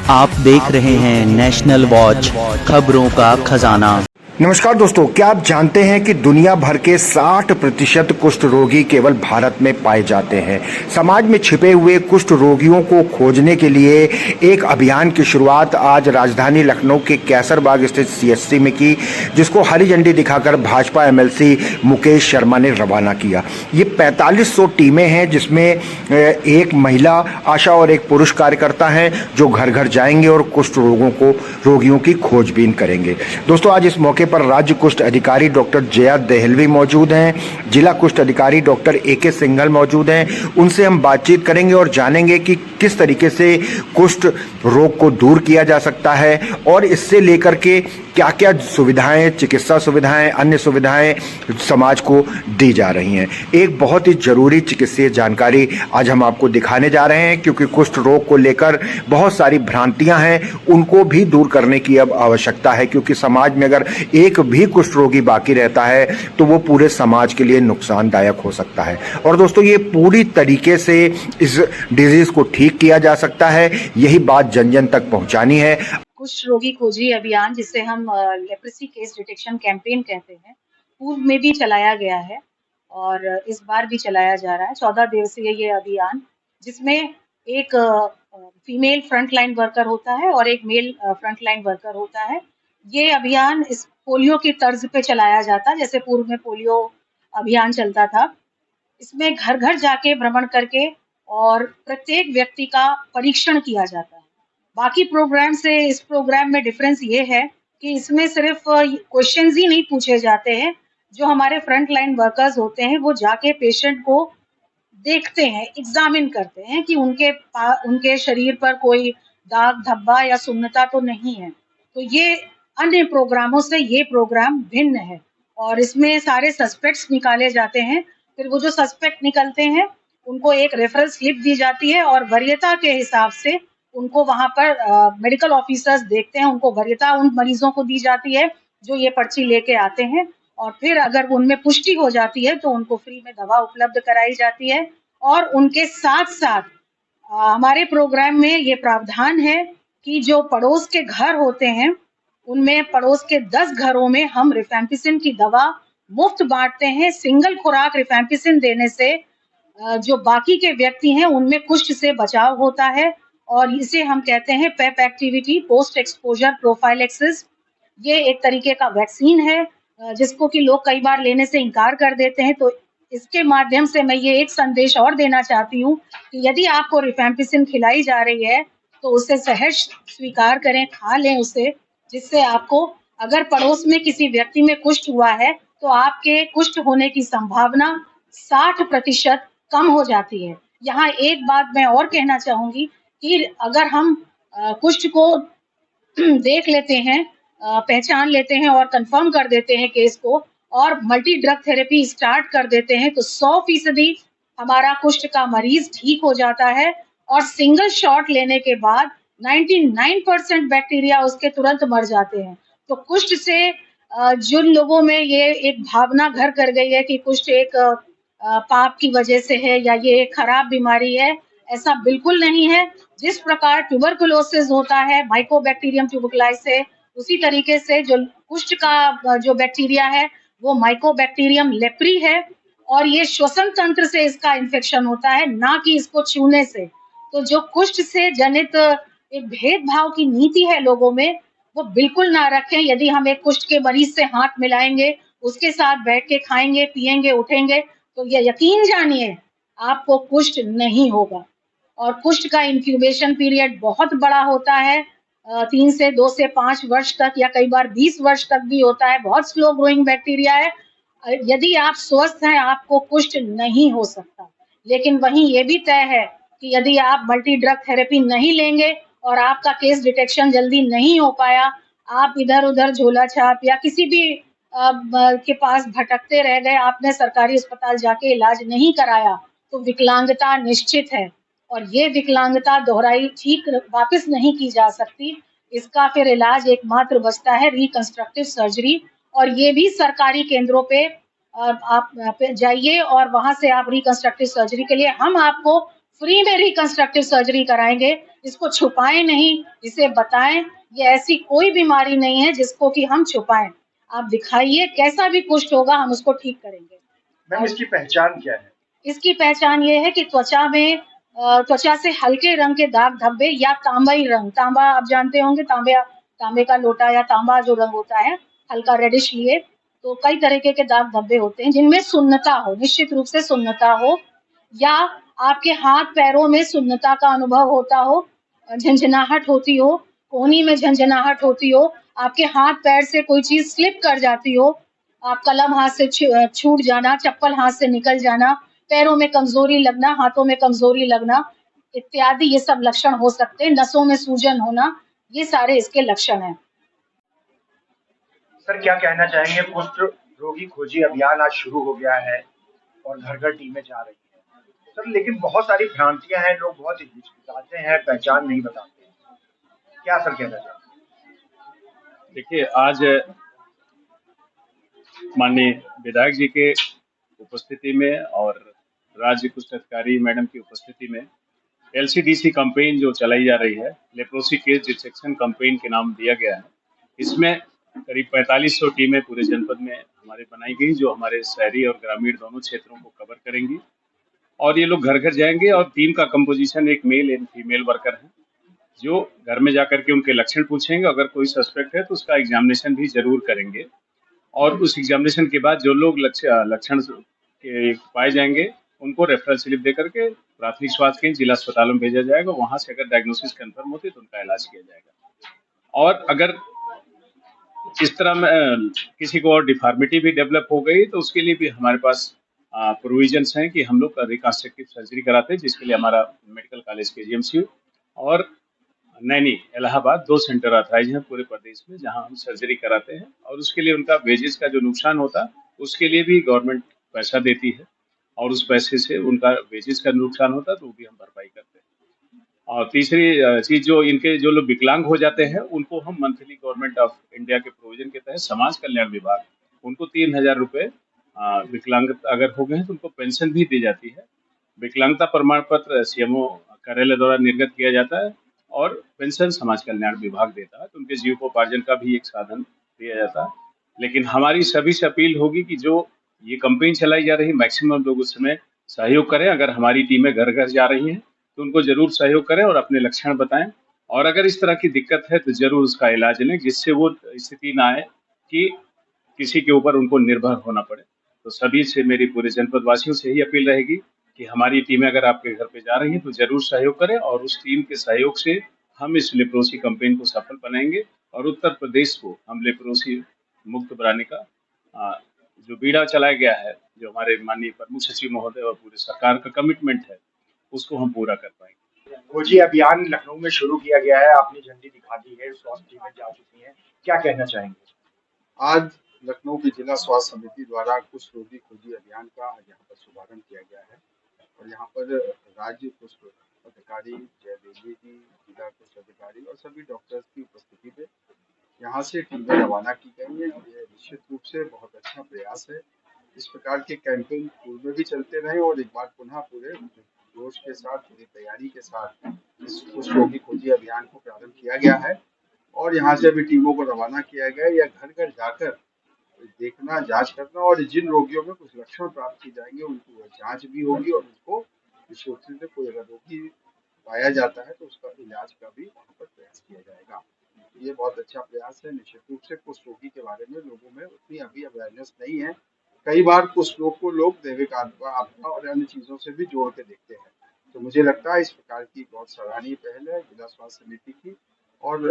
आप देख रहे हैं नेशनल वॉच, खबरों का खजाना। नमस्कार दोस्तों, क्या आप जानते हैं कि दुनिया भर के 60% कुष्ठ रोगी केवल भारत में पाए जाते हैं। समाज में छिपे हुए कुष्ठ रोगियों को खोजने के लिए एक अभियान की शुरुआत आज राजधानी लखनऊ के कैसरबाग स्थित सीएचसी में की, जिसको हरी झंडी दिखाकर भाजपा एमएलसी मुकेश शर्मा ने रवाना किया। ये 4500 टीमें हैं, जिसमें एक महिला आशा और एक पुरुष कार्यकर्ता हैं जो घर घर जाएंगे और कुष्ठ रोगियों की खोजबीन करेंगे। दोस्तों, आज इस मौके पर राज्य कुष्ठ अधिकारी डॉक्टर जया देहलवी मौजूद हैं, जिला कुष्ठ अधिकारी डॉक्टर एके सिंघल मौजूद हैं। उनसे हम बातचीत करेंगे और जानेंगे कि किस तरीके से कुष्ठ रोग को दूर किया जा सकता है और इससे लेकर के क्या क्या सुविधाएं, चिकित्सा सुविधाएं, अन्य सुविधाएं समाज को दी जा रही हैं। एक बहुत ही जरूरी चिकित्सीय जानकारी आज हम आपको दिखाने जा रहे हैं, क्योंकि कुष्ठ रोग को लेकर बहुत सारी भ्रांतियां हैं, उनको भी दूर करने की अब आवश्यकता है, क्योंकि समाज में अगर एक भी कुष्ठ रोगी बाकी रहता है तो वो पूरे समाज के लिए नुकसानदायक हो सकता है। और दोस्तों, ये पूरी तरीके से इस डिजीज को ठीक किया जा सकता है, यही बात जन जन तक पहुंचानी है। कुष्ठ रोगी खोजी अभियान, जिसे हम लेप्रेसी केस डिटेक्शन कैंपेन कहते हैं, पूर्व में भी चलाया गया है और इस बार भी चलाया जा रहा है। 14 दिवसीय ये अभियान, जिसमें एक फीमेल फ्रंटलाइन वर्कर होता है और एक मेल फ्रंटलाइन वर्कर होता है। ये अभियान इस पोलियो की तर्ज पे चलाया जाता है, जैसे पूर्व में पोलियो अभियान चलता था। इसमें घर घर जाके भ्रमण करके और प्रत्येक व्यक्ति का परीक्षण किया जाता है। बाकी प्रोग्राम से इस प्रोग्राम में डिफरेंस ये है कि इसमें सिर्फ क्वेश्चंस ही नहीं पूछे जाते हैं। जो हमारे फ्रंट लाइन वर्कर्स होते हैं वो जाके पेशेंट को देखते हैं, एग्जामिन करते हैं कि उनके शरीर पर कोई दाग धब्बा या सुन्नता तो नहीं है। तो ये अन्य प्रोग्रामों से ये प्रोग्राम भिन्न है और इसमें सारे सस्पेक्ट्स निकाले जाते हैं। फिर वो जो सस्पेक्ट निकलते हैं उनको एक रेफरल स्लिप दी जाती है और वरीयता के हिसाब से उनको वहां पर मेडिकल ऑफिसर्स देखते हैं। उनको वरीयता उन मरीजों को दी जाती है जो ये पर्ची लेके आते हैं और फिर अगर उनमें पुष्टि हो जाती है तो उनको फ्री में दवा उपलब्ध कराई जाती है। और उनके साथ साथ हमारे प्रोग्राम में ये प्रावधान है कि जो पड़ोस के घर होते हैं उनमें पड़ोस के 10 घरों में हम रिफैम्पिसिन की दवा मुफ्त बांटते हैं। सिंगल खुराक रिफैम्पिसिन देने से जो बाकी के व्यक्ति हैं उनमें कुष्ठ से बचाव होता है और इसे हम कहते हैं पेप एक्टिविटी, पोस्ट एक्सपोजर प्रोफाइलेक्सिस। ये एक तरीके का वैक्सीन है जिसको कि लोग कई बार लेने से इनकार कर देते हैं। तो इसके माध्यम से मैं ये एक संदेश और देना चाहती हूँ कि यदि आपको रिफैम्पिसिन खिलाई जा रही है तो उसे सहज स्वीकार करें, खा लें उसे, जिससे आपको अगर पड़ोस में किसी व्यक्ति में कुष्ठ हुआ है तो आपके कुष्ठ होने की संभावना 60% कम हो जाती है। यहाँ एक बात मैं और कहना चाहूंगी कि अगर हम कुष्ठ को देख लेते हैं, पहचान लेते हैं और कंफर्म कर देते हैं केस को और मल्टी ड्रग थेरेपी स्टार्ट कर देते हैं तो 100% हमारा कुष्ठ का मरीज ठीक हो जाता है। और सिंगल शॉट लेने के बाद 99% बैक्टीरिया उसके तुरंत मर जाते हैं। तो कुष्ठ से जिन लोगों में ये एक भावना घर कर गई है कि कुष्ठ एक पाप की वजह से है या ये एक खराब बीमारी है, ऐसा बिल्कुल नहीं है। जिस प्रकार ट्यूबरकुलोसिस होता है माइकोबैक्टीरियम ट्यूबरकुलोसिस, उसी तरीके से जो कुष्ठ का जो बैक्टीरिया है वो माइकोबैक्टीरियम लेप्री है और ये श्वसन तंत्र से इसका इन्फेक्शन होता है, ना कि इसको छूने से। तो जो कुष्ठ से जनित एक भेदभाव की नीति है लोगों में, वो बिल्कुल ना रखें। यदि हम एक कुष्ठ के मरीज से हाथ मिलाएंगे, उसके साथ बैठ के खाएंगे, पिएंगे, उठेंगे, तो ये यकीन जानिए आपको कुष्ठ नहीं होगा। और कुष्ठ का इंक्यूबेशन पीरियड बहुत बड़ा होता है, 2 से 5 वर्ष तक या कई बार 20 वर्ष तक भी होता है। बहुत स्लो ग्रोइंग बैक्टीरिया है। यदि आप स्वस्थ हैं आपको कुष्ठ नहीं हो सकता। लेकिन वहीं ये भी तय है कि यदि आप मल्टी ड्रग थेरेपी नहीं लेंगे और आपका केस डिटेक्शन जल्दी नहीं हो पाया, आप इधर उधर झोला छाप या किसी भी के पास भटकते रह गए, आपने सरकारी अस्पताल जाके इलाज नहीं कराया, तो विकलांगता निश्चित है और ये विकलांगता दोहराई ठीक वापस नहीं की जा सकती। इसका फिर इलाज एकमात्र बचता है रिकंस्ट्रक्टिव सर्जरी और ये भी सरकारी केंद्रों पे आप जाइए और वहां से आप रिकंस्ट्रक्टिव सर्जरी के लिए हम आपको फ्री में रिकंस्ट्रक्टिव सर्जरी कराएंगे। इसको छुपाएं नहीं, इसे बताएं। ये ऐसी कोई बीमारी नहीं है जिसको कि हम छुपाएं। आप दिखाइए, कैसा भी कुष्ठ होगा हम उसको ठीक करेंगे। मैम, और इसकी पहचान क्या है? इसकी पहचान ये है कि त्वचा में त्वचा से हल्के रंग के दाग धब्बे या तांबाई रंग, तांबा आप जानते होंगे, तांबे का लोटा या तांबा जो रंग होता है हल्का रेडिश लिए, तो कई तरीके के दाग धब्बे होते हैं जिनमें सुन्नता हो, निश्चित रूप से सुन्नता हो, या आपके हाथ पैरों में सुन्नता का अनुभव होता हो, झंझनाहट होती हो, कोहनी में झंझनाहट होती हो, आपके हाथ पैर से कोई चीज स्लिप कर जाती हो, आप कलम हाथ से छूट जाना, चप्पल हाथ से निकल जाना, पैरों में कमजोरी लगना, हाथों में कमजोरी लगना इत्यादि, ये सब लक्षण हो सकते हैं। नसों में सूजन होना, ये सारे इसके लक्षण हैं। सर, क्या कहना चाहेंगे? कुष्ठ रोगी खोजी अभियान आज शुरू हो गया है और घर घर टीमें जा रही हैं। सर, लेकिन बहुत सारी भ्रांतियां हैं, लोग बहुत हिचकिचाते हैं, पहचान नहीं बताते हैं। क्या सर कहना चाहेंगे? देखिए, आज माननीय विधायक जी के उपस्थिति में और राज्य कुष्ठ अधिकारी मैडम की उपस्थिति में एलसीडीसी कैंपेन जो चलाई जा रही है, लेप्रोसी केस डिटेक्शन कैंपेन के नाम दिया गया है। इसमें करीब 4500 टीमें पूरे जनपद में हमारे बनाई गई, जो हमारे शहरी और ग्रामीण दोनों क्षेत्रों को कवर करेंगी। और ये लोग घर घर जाएंगे और टीम का कंपोजिशन एक मेल एंड फीमेल वर्कर है, जो घर में जाकर के उनके लक्षण पूछेंगे। अगर कोई सस्पेक्ट है तो उसका एग्जामिनेशन भी जरूर करेंगे, और उस एग्जामिनेशन के बाद जो लोग लक्षण के पाए जाएंगे उनको रेफरल स्लिप दे करके प्राथमिक स्वास्थ्य केंद्र जिला अस्पतालों में भेजा जाएगा। वहां से अगर डायग्नोसिस कंफर्म होती है तो उनका इलाज किया जाएगा। और अगर इस तरह में किसी को और डिफॉर्मिटी भी डेवलप हो गई तो उसके लिए भी हमारे पास प्रोविजंस हैं कि हम लोग रिकंस्ट्रक्टिव सर्जरी कराते हैं, जिसके लिए हमारा मेडिकल कॉलेज KGMCU और नैनी इलाहाबाद 2 सेंटर ऑथराइज हैं पूरे प्रदेश में, जहां हम सर्जरी कराते हैं। और उसके लिए उनका वेजेस का जो नुकसान होता है उसके लिए भी गवर्नमेंट पैसा देती है, और उस पैसे से उनका वेजेस का नुकसान होता है तो वो भी हम भरपाई करते हैं। और तीसरी चीज, जो इनके जो लोग विकलांग हो जाते हैं उनको हम मंथली गवर्नमेंट ऑफ इंडिया के प्रोविजन के तहत समाज कल्याण विभाग उनको 3000 रुपये विकलांग अगर हो गए हैं तो उनको पेंशन भी दी जाती है। विकलांगता प्रमाण पत्र CMO कार्यालय द्वारा निर्गत किया जाता है और पेंशन समाज कल्याण विभाग देता है, तो उनके जीविकोपार्जन का भी एक साधन दिया जाता है। लेकिन हमारी सभी से अपील होगी कि जो ये कैंपेन चलाई जा रही है, मैक्सिमम लोग उसमें सहयोग करें। अगर हमारी टीमें घर घर जा रही हैं तो उनको जरूर सहयोग करें और अपने लक्षण बताएं, और अगर इस तरह की दिक्कत है तो जरूर उसका इलाज लें, जिससे वो स्थिति ना आए कि किसी के ऊपर उनको निर्भर होना पड़े। तो सभी से मेरी पूरे जनपद वासियों से ही अपील रहेगी कि हमारी टीमें अगर आपके घर पे जा रही हैं तो जरूर सहयोग करें, और उस टीम के सहयोग से हम इस लेप्रोसी कैंपेन को सफल बनाएंगे और उत्तर प्रदेश को हम लेप्रोसी मुक्त बनाने का जो बीड़ा चलाया गया है, जो हमारे माननीय प्रमुख सचिव महोदय और पूरे सरकार का कमिटमेंट है, उसको हम पूरा कर पाएंगे। खोजी अभियान लखनऊ में शुरू किया गया है, आपने झंडी दिखा दी है, स्वास्थ्य टीमें जा चुकी हैं, क्या कहना चाहेंगे? आज लखनऊ की जिला स्वास्थ्य समिति द्वारा कुष्ठ रोगी खोजी अभियान का यहाँ पर शुभारंभ किया गया है, और यहाँ पर राज्य कुष्ठ अधिकारी जय देवी जी, जिला कुष्ठ अधिकारी और सभी डॉक्टर्स की उपस्थिति में यहाँ से टीमें रवाना की गई हैं। और यह निश्चित रूप से बहुत अच्छा प्रयास है। इस प्रकार के कैंपेन पूर्व में भी चलते रहे और एक बार पुनः पूरे जोश के साथ, पूरी तैयारी के साथ इस कुष्ठ रोगी खोजी अभियान को प्रारंभ किया गया है। और यहाँ से अभी टीमों को रवाना किया गया है, या घर घर जाकर देखना, जांच करना, और जिन रोगियों में कुछ लक्षण प्राप्त की जाएंगे उनको जांच भी होगी, और उनको विशेष से कोई अगर रोगी पाया जाता है तो उसका इलाज का भी वहाँ पर प्रयास किया जाएगा। ये बहुत अच्छा प्रयास है। निश्चित रूप से कुष्ठ रोगी के बारे में लोगों में उतनी अभी अवेयरनेस नहीं है। कई बार कुष्ठ रोग को लोग दैविक आपदा और अन्य चीजों से भी जोड़ के देखते हैं। तो मुझे लगता है इस प्रकार की बहुत सराहनीय पहल है जिला स्वास्थ्य समिति की, और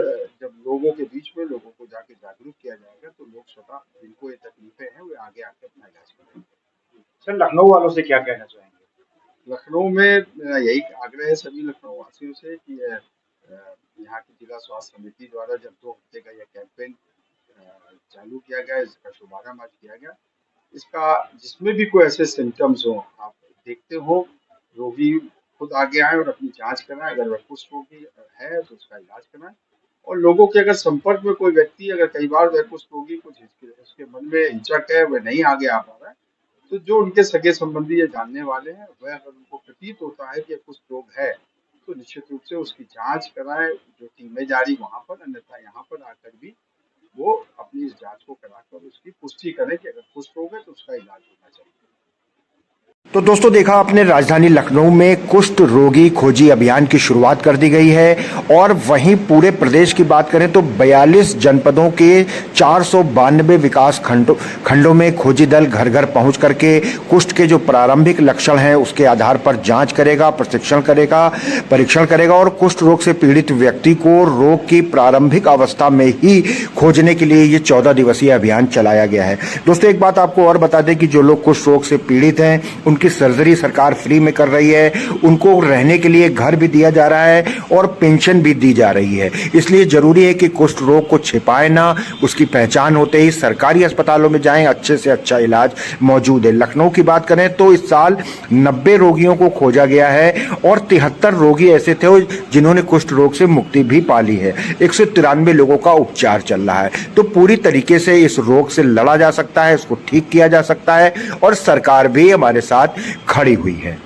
जब लोगों के बीच में लोगों को जाके जागरूक किया जाएगा तो लोग स्वतः जिनको ये तकलीफें हैं वे आगे आके अपना इलाज करेंगे। सर, लखनऊ वालों से क्या कहना चाहेंगे? लखनऊ में मेरा यही आग्रह है सभी लखनऊ वासियों से कि यहाँ की जिला स्वास्थ्य समिति द्वारा जब 2 हफ्ते का यह कैंपेन चालू किया गया, इसका शुभारंभ आज किया गया, इसका जिसमें भी कोई ऐसे सिम्टम्स हो, आप देखते हो, रोगी खुद आगे आए और अपनी जांच कराएं। अगर वह कुष्ठ रोगी है तो उसका इलाज कराएं, और लोगों के अगर संपर्क में कोई व्यक्ति, अगर कई बार वह कुष्ठ रोगी कुछ उसके मन में हिचक है, वह नहीं आगे आ पा रहा है, तो जो उनके सगे संबंधी या जानने वाले हैं वह अगर उनको प्रतीत होता है कि कुछ रोग है तो निश्चित रूप से उसकी जांच कराए, जो टीमें जारी वहां पर, अन्यथा यहाँ पर आकर भी वो अपनी इस जांच को कराकर उसकी पुष्टि करें कि अगर कुष्ठ रोग है तो उसका इलाज होना चाहिए। तो दोस्तों देखा आपने, राजधानी लखनऊ में कुष्ठ रोगी खोजी अभियान की शुरुआत कर दी गई है और वहीं पूरे प्रदेश की बात करें तो 42 जनपदों के 492 विकास खंडों में खोजी दल घर घर पहुंच करके कुष्ठ के जो प्रारंभिक लक्षण हैं उसके आधार पर जांच करेगा, परीक्षण करेगा और कुष्ठ रोग से पीड़ित व्यक्ति को रोग की प्रारंभिक अवस्था में ही खोजने के लिए ये 14 दिवसीय अभियान चलाया गया है। दोस्तों एक बात आपको और बता दें कि जो लोग कुष्ठ रोग से पीड़ित हैं उनकी सर्जरी सरकार फ्री में कर रही है, उनको रहने के लिए घर भी दिया जा रहा है और पेंशन भी दी जा रही है। इसलिए जरूरी है कि कुष्ठ रोग को छिपाए ना, उसकी पहचान होते ही सरकारी अस्पतालों में जाएं, अच्छे से अच्छा इलाज मौजूद है। लखनऊ की बात करें तो इस साल 90 रोगियों को खोजा गया है और 73 रोगी ऐसे थे जिन्होंने कुष्ठ रोग से मुक्ति भी पा ली है। 193 लोगों का उपचार चल रहा है। तो पूरी तरीके से इस रोग से लड़ा जा सकता है, इसको ठीक किया जा सकता है और सरकार भी हमारे साथ खड़ी हुई है।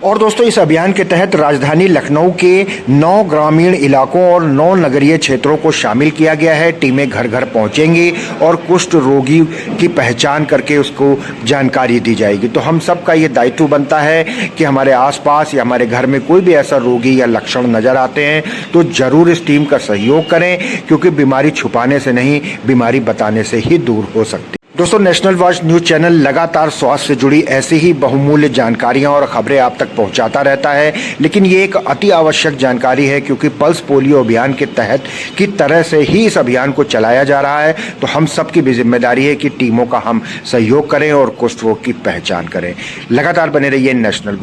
और दोस्तों इस अभियान के तहत राजधानी लखनऊ के 9 ग्रामीण इलाकों और 9 नगरीय क्षेत्रों को शामिल किया गया है। टीमें घर घर पहुंचेंगी और कुष्ठ रोगी की पहचान करके उसको जानकारी दी जाएगी। तो हम सब का ये दायित्व बनता है कि हमारे आसपास या हमारे घर में कोई भी ऐसा रोगी या लक्षण नजर आते हैं तो जरूर इस टीम का सहयोग करें, क्योंकि बीमारी छुपाने से नहीं, बीमारी बताने से ही दूर हो सकती है। दोस्तों नेशनल वॉच न्यूज चैनल लगातार स्वास्थ्य से जुड़ी ऐसी ही बहुमूल्य जानकारियां और खबरें आप तक पहुंचाता रहता है, लेकिन ये एक अति आवश्यक जानकारी है क्योंकि पल्स पोलियो अभियान के तहत की तरह से ही इस अभियान को चलाया जा रहा है। तो हम सबकी भी जिम्मेदारी है कि टीमों का हम सहयोग करें और कुष्ठ रोग की पहचान करें। लगातार बने रहिए नेशनल